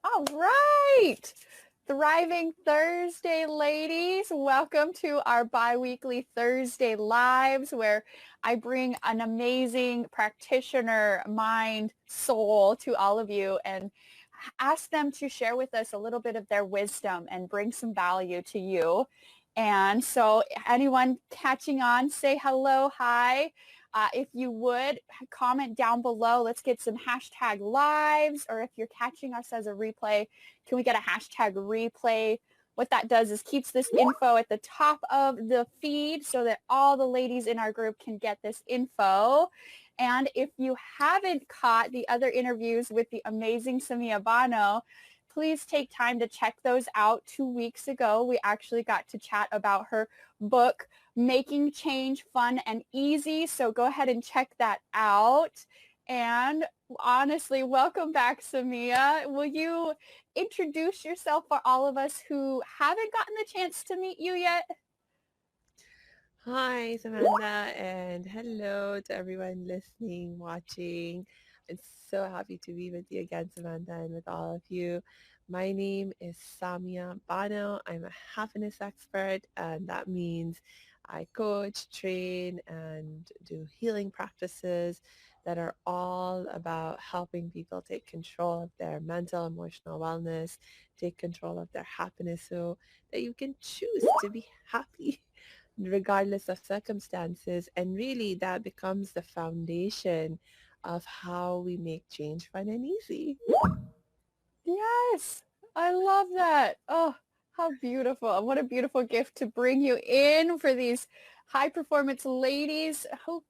All right. Thriving Thursday, ladies. Welcome to our bi-weekly Thursday lives where I bring an amazing practitioner, mind, soul to all of you and ask them to share with us a little bit of their wisdom and bring some value to you. And so anyone catching on, say hello, hi. If you would, comment down below. Let's get some hashtag lives, or if you're catching us as a replay, can we get a hashtag replay? What that does is keeps this info at the top of the feed so that all the ladies in our group can get this info. And if you haven't caught the other interviews with the amazing Samia Bano, please take time to check those out. 2 weeks ago, we actually got to chat about her book, Making Change Fun and Easy. So go ahead and check that out. And honestly, welcome back, Samia. Will you introduce yourself for all of us who haven't gotten the chance to meet you yet? Hi, Samantha, and hello to everyone listening, watching. I'm so happy to be with you again, Samantha, and with all of you. My name is Samia Bano. I'm a happiness expert, and that means I coach, train, and do healing practices that are all about helping people take control of their mental, emotional wellness, take control of their happiness so that you can choose to be happy regardless of circumstances. And really that becomes the foundation of how we make change fun and easy. Yes, I love that. Oh, how beautiful. What a beautiful gift to bring you in for these high performance ladies who,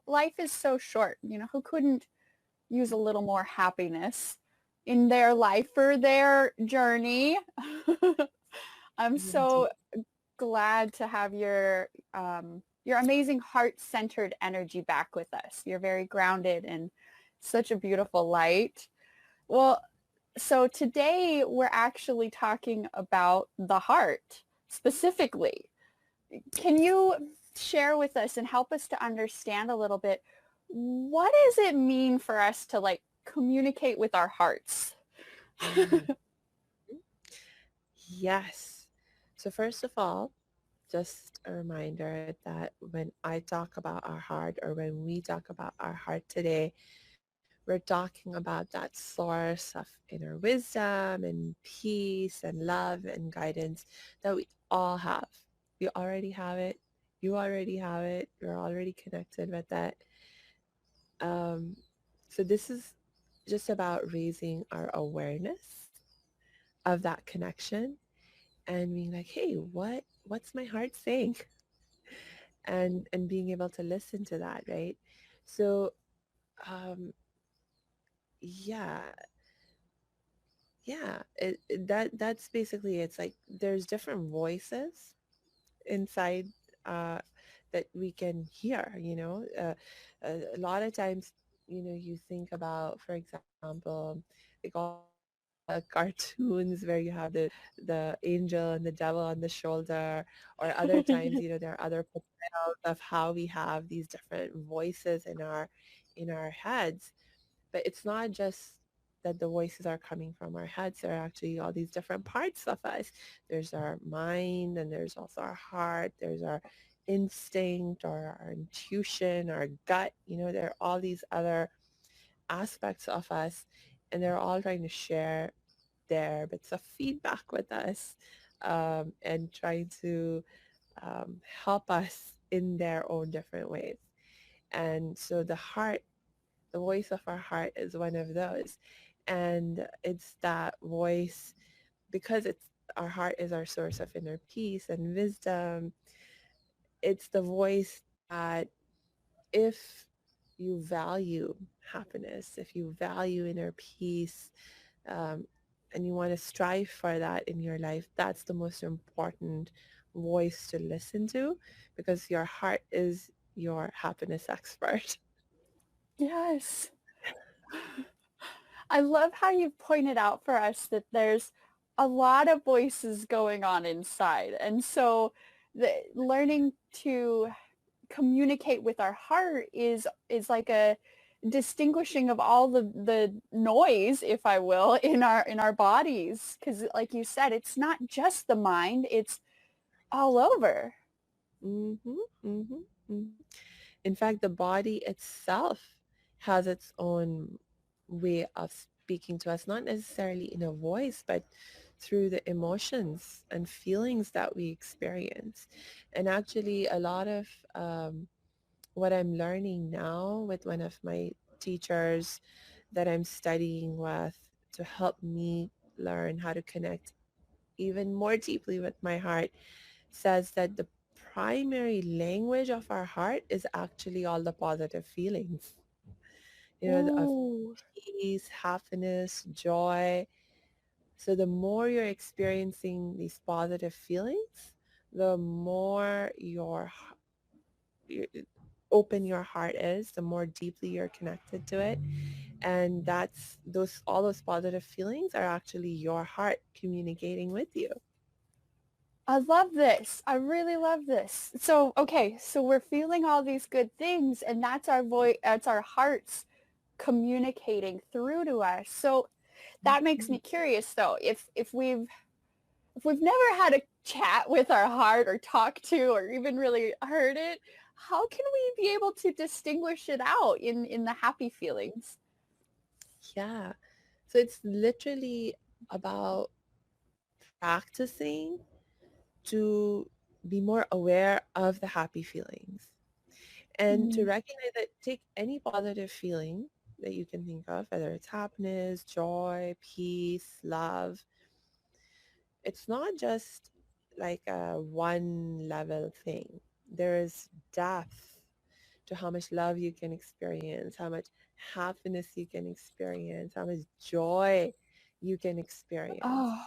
life is so short. Who couldn't use a little more happiness in their life for their journey. I'm Indeed. so glad to have your amazing heart-centered energy back with us. You're very grounded and such a beautiful light. Well, so today we're actually talking about the heart specifically. Can you share with us and help us to understand a little bit, what does it mean for us to like communicate with our hearts? Mm. Yes. So first of all, just a reminder that when I talk about our heart or when we talk about our heart today, we're talking about that source of inner wisdom and peace and love and guidance that we all have. We already have it. You already have it. You're already connected with that. Um, so this is just about raising our awareness of that connection and being like, hey, what's my heart saying? And being able to listen to that, right? So um, yeah, yeah, that's basically it's like there's different voices inside that we can hear, a lot of times, you think about, for example, like all the cartoons where you have the angel and the devil on the shoulder, or other times, there are other portrayals of how we have these different voices in our heads. But it's not just that the voices are coming from our heads. There are actually all these different parts of us. There's our mind, and there's also our heart. There's our instinct or our intuition, our gut. There are all these other aspects of us, and they're all trying to share their bits of feedback with us, and trying to help us in their own different ways. And so the voice of our heart is one of those. And it's that voice, because it's our heart is our source of inner peace and wisdom. It's the voice that, if you value happiness, if you value inner peace, um, and you want to strive for that in your life, that's the most important voice to listen to, because your heart is your happiness expert. Yes. I love how you pointed out for us that there's a lot of voices going on inside. And so learning to communicate with our heart is like distinguishing of all the noise, if I will, in our bodies, because like you said, it's not just the mind, it's all over. Mm-hmm, mm-hmm, mm-hmm. In fact, the body itself has its own way of speaking to us, not necessarily in a voice, but through the emotions and feelings that we experience. And actually, a lot of what I'm learning now with one of my teachers that I'm studying with to help me learn how to connect even more deeply with my heart says that the primary language of our heart is actually all the positive feelings, of Ooh. peace, happiness, joy. So the more you're experiencing these positive feelings, the more open your heart is, the more deeply you're connected to it. And that's those all those positive feelings are actually your heart communicating with you. I love this. I really love this. So, okay, so we're feeling all these good things and that's our voice, that's our hearts communicating through to us. So that makes Mhm. me curious though, if we've never had a chat with our heart or talked to or even really heard it, how can we be able to distinguish it out in the happy feelings? Yeah. So it's literally about practicing to be more aware of the happy feelings and to Mm. recognize that take any positive feeling that you can think of, whether it's happiness, joy, peace, love. It's not just like a one level thing. There is depth to how much love you can experience, how much happiness you can experience, how much joy you can experience, Oh,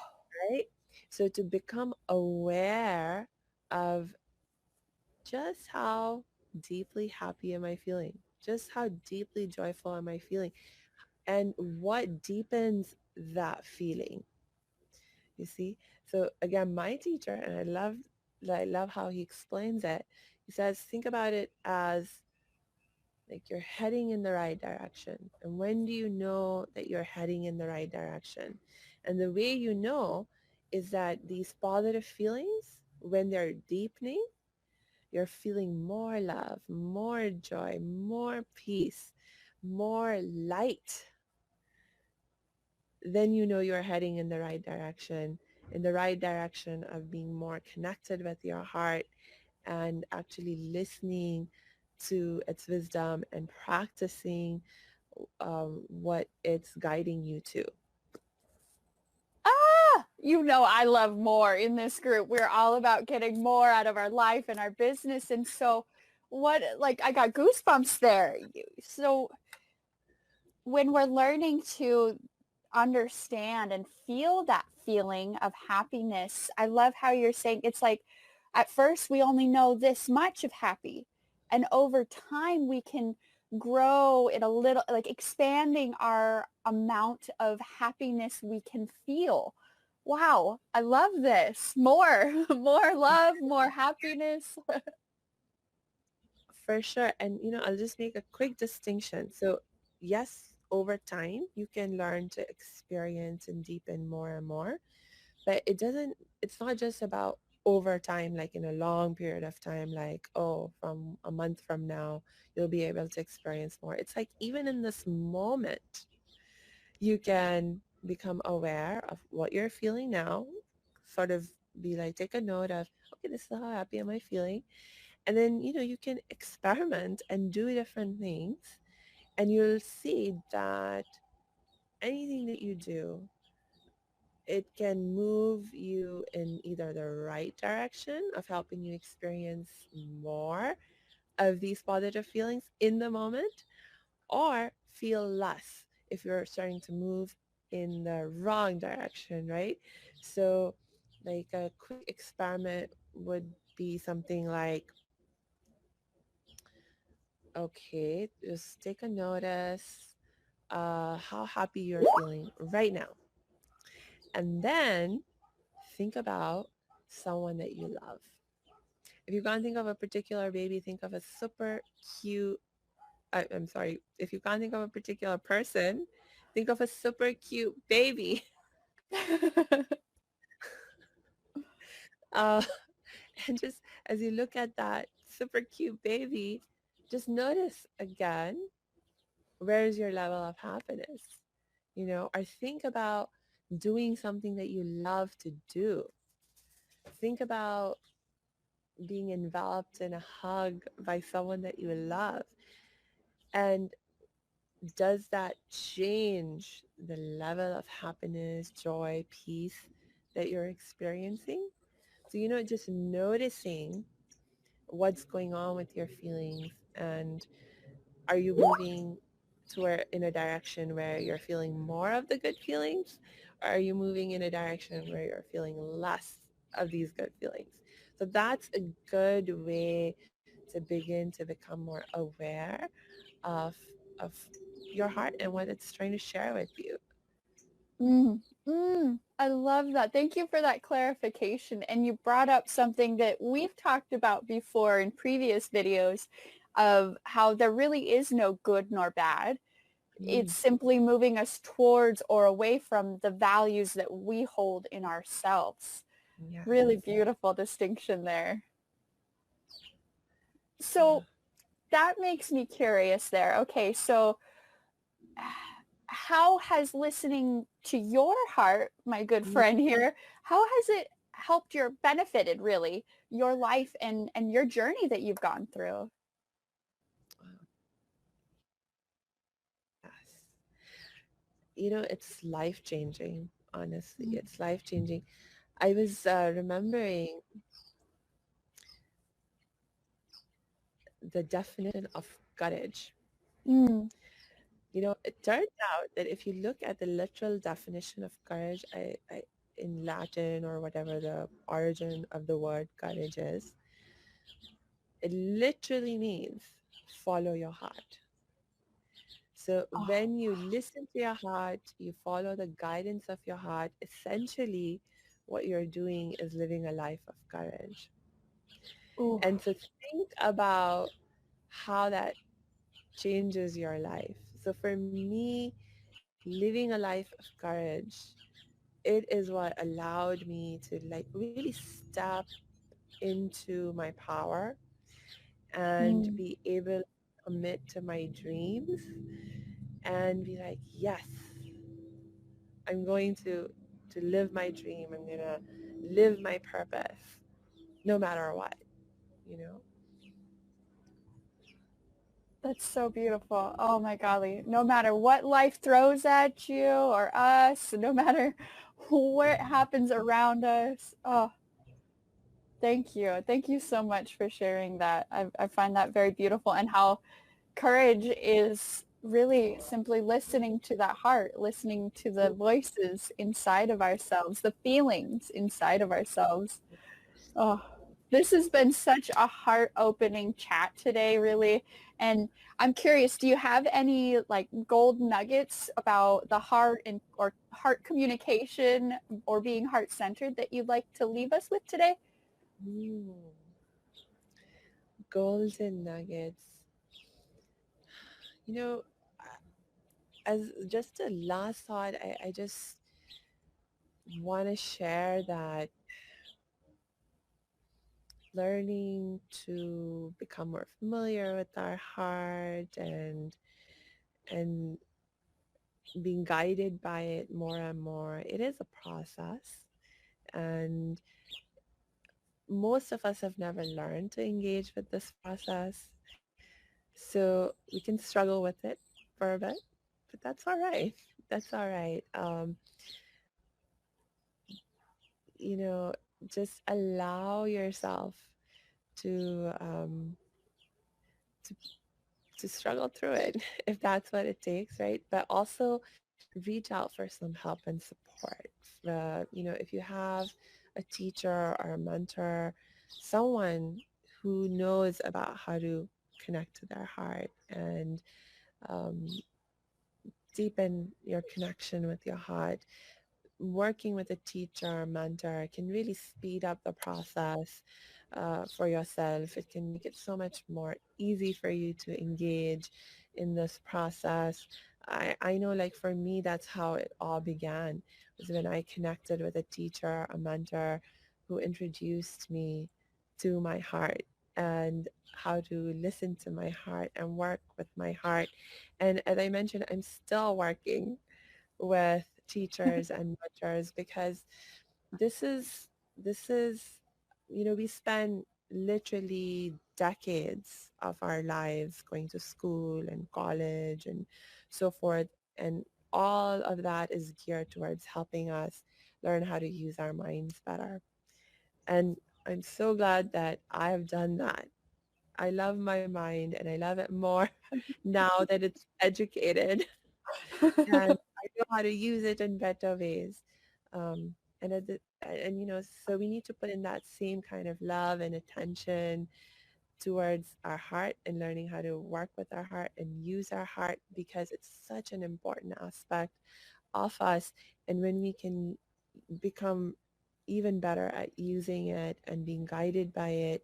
right? So to become aware of just how deeply happy am I feeling? Just how deeply joyful am I feeling? And what deepens that feeling? You see? So again, my teacher, and I love how he explains it. He says, think about it as like you're heading in the right direction. And when do you know that you're heading in the right direction? And the way you know is that these positive feelings, when they're deepening, you're feeling more love, more joy, more peace, more light. Then you know you're heading in the right direction of being more connected with your heart and actually listening to its wisdom and practicing what it's guiding you to. ah, you know, I love more in this group. We're all about getting more out of our life and our business. And so what, like, I got goosebumps there. So when we're learning to understand and feel that feeling of happiness, I love how you're saying it's like at first we only know this much of happy. And over time we can grow it a little, like expanding our amount of happiness we can feel. Wow, I love this. More, more love, more happiness. For sure. And, I'll just make a quick distinction. So, yes, over time, you can learn to experience and deepen more and more, but it's not just about over time, like in a long period of time, like, oh, from a month from now, you'll be able to experience more. It's like even in this moment, you can become aware of what you're feeling now, sort of be like, take a note of, okay, this is how happy am I feeling? And then, you can experiment and do different things and you'll see that anything that you do, it can move you in either the right direction of helping you experience more of these positive feelings in the moment or feel less if you're starting to move in the wrong direction, right? So like a quick experiment would be something like, okay, just take a notice how happy you're feeling right now. And then think about someone that you love. If you can't think of a particular baby, think of a super cute I'm sorry, if you can't think of a particular person, think of a super cute baby. Uh, and just as you look at that super cute baby, just notice again, where is your level of happiness? Or think about doing something that you love to do. Think about being enveloped in a hug by someone that you love. And does that change the level of happiness, joy, peace that you're experiencing? So, just noticing what's going on with your feelings, and are you moving toward in a direction where you're feeling more of the good feelings, or are you moving in a direction where you're feeling less of these good feelings? So that's a good way to begin to become more aware of of your heart and what it's trying to share with you. Mm, I love that. Thank you for that clarification. And you brought up something that we've talked about before in previous videos of how there really is no good nor bad. It's Mm, simply moving us towards or away from the values that we hold in ourselves. Really yes. beautiful distinction there. Uh, So that makes me curious there. Okay, so how has listening to your heart, my good mm, friend here, how has it helped your benefited really your life and your journey that you've gone through? yes. It's life changing. Honestly, Mm, it's life changing. I was remembering the definition of courage. mm, It turns out that if you look at the literal definition of courage, in Latin or whatever the origin of the word courage is, it literally means follow your heart. So oh, when you listen to your heart, you follow the guidance of your heart, essentially what you're doing is living a life of courage. ooh, And so think about how that changes your life. So for me, living a life of courage, it is what allowed me to like really step into my power and mm, be able to commit to my dreams and be like, yes, I'm going to live my dream. I'm going to live my purpose no matter what, you know? that's so beautiful. Oh my golly, no matter what life throws at you or us, no matter what happens around us, oh, thank you. Thank you so much for sharing that. I find that very beautiful, and how courage is really simply listening to that heart, listening to the voices inside of ourselves, the feelings inside of ourselves. Oh, this has been such a heart-opening chat today, really. And I'm curious, do you have any like gold nuggets about the heart and or heart communication or being heart-centered that you'd like to leave us with today? Mm, golden nuggets. You know, as just a last thought, I just want to share that learning to become more familiar with our heart and being guided by it more and more, it is a process. And most of us have never learned to engage with this process. So we can struggle with it for a bit, but that's all right. That's all right. You know, just allow yourself to to to struggle through it if that's what it takes, right? But also reach out for some help and support. If you have a teacher or a mentor, someone who knows about how to connect to their heart and um, deepen your connection with your heart, working with a teacher or mentor can really speed up the process for yourself. It can make it so much more easy for you to engage in this process. I know, like, for me, that's how it all began, was when I connected with a teacher, a mentor, who introduced me to my heart and how to listen to my heart and work with my heart. And as I mentioned, I'm still working with teachers and mentors because this is this is we spend literally decades of our lives going to school and college and so forth, and all of that is geared towards helping us learn how to use our minds better. And I'm so glad that I have done that. I love my mind and I love it more now that it's educated and I know how to use it in better ways. And so we need to put in that same kind of love and attention towards our heart and learning how to work with our heart and use our heart because it's such an important aspect of us. And when we can become even better at using it and being guided by it,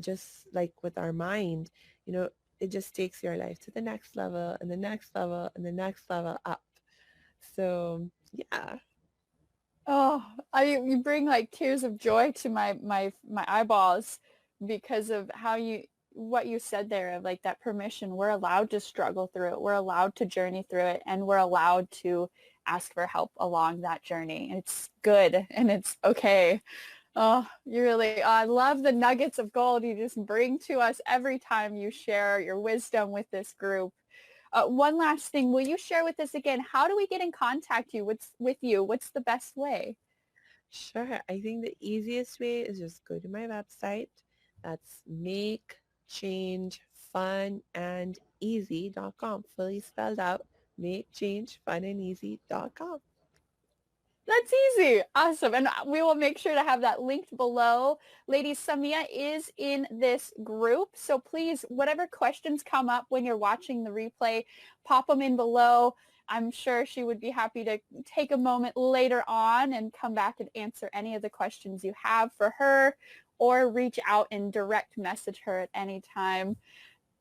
just like with our mind, you know, it just takes your life to the next level and the next level and the next level up. So yeah, Oh, you bring like tears of joy to my eyeballs because of how you what you said there of like that permission. We're allowed to struggle through it. We're allowed to journey through it, and we're allowed to ask for help along that journey. It's good and it's okay. Oh, you really, I love the nuggets of gold you just bring to us every time you share your wisdom with this group. One last thing, will you share with us again, how do we get in contact with you? What's the best way? sure. I think the easiest way is just go to my website. That's makechangefuneasy.com. Fully spelled out. Makechangefuneasy.com. That's easy. Awesome. And we will make sure to have that linked below. Ladies, Samia is in this group. So please, whatever questions come up when you're watching the replay, pop them in below. I'm sure she would be happy to take a moment later on and come back and answer any of the questions you have for her or reach out and direct message her at any time.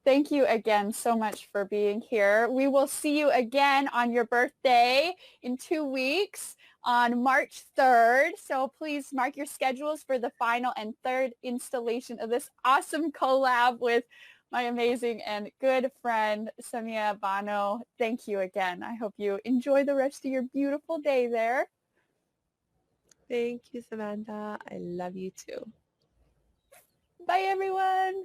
Thank you again so much for being here. We will see you again on your birthday in 2 weeks on March 3rd. So please mark your schedules for the final and third installation of this awesome collab with my amazing and good friend, Samia Bano. Thank you again. I hope you enjoy the rest of your beautiful day there. Thank you, Samantha. I love you too. Bye, everyone.